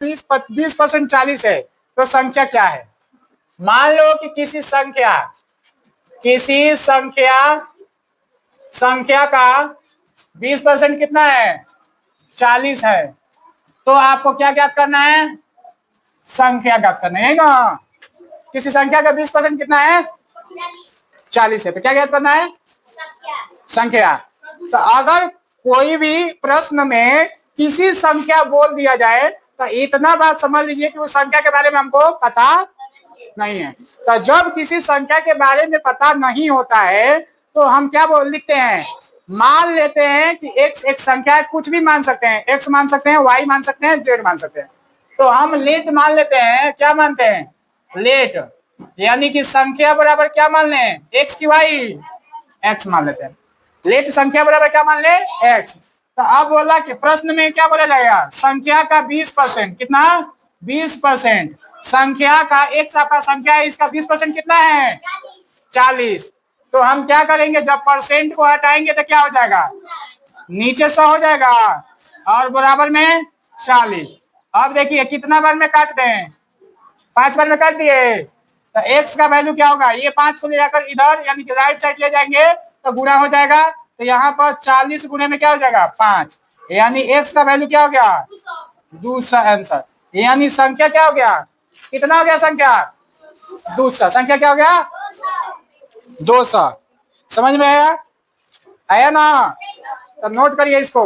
20% 40 है तो संख्या क्या है? मान लो कि किसी संख्या का 20% कितना है? 40 है। तो आपको क्या ज्ञात करना है? संख्या ज्ञात करना है ना। किसी संख्या का 20% कितना है? 40 है। तो क्या ज्ञात करना है? संख्या। तो अगर कोई भी प्रश्न में किसी संख्या बोल दिया जाए तो इतना बात समझ लीजिए कि उस संख्या के बारे में हमको पता नहीं है। तो जब किसी संख्या के बारे में पता नहीं होता है तो हम क्या लिखते हैं? मान लेते हैं कि x एक संख्या है, कुछ भी मान सकते हैं, x मान सकते हैं, y मान सकते हैं, z मान सकते हैं। तो हम लेट मान लेते हैं। क्या मानते हैं? लेट। यानी कि संख्या बराबर क्या मान लें? x की y, x मान लेते हैं। लेट संख्या बराबर क्या मान ले? x। तो अब बोला कि प्रश्न में क्या बोला जाएगा? संख्या का 20%। कितना? 20%। संख्या का एक आपका संख्या है, इसका 20% कितना है? 40। तो हम क्या करेंगे? जब परसेंट को हटाएंगे तो क्या हो जाएगा? नीचे 100 हो जाएगा और बराबर में 40। अब देखिए कितना बार में काट दें? 5 बार में काट दिए। तो x का वैल्यू क्या होगा? ये 5 को ले जाकर इधर यानी कि राइट साइड ले जाएंगे तो गुणा हो जाएगा। तो यहाँ पर 40 गुणे में क्या हो जाएगा? 5। यानी x का वैल्यू क्या हो गया? 200 आंसर। यानी संख्या क्या हो गया? कितना हो गया संख्या? 200। संख्या क्या हो गया? 200। समझ में आया? आया ना? तो नोट करिए इसको।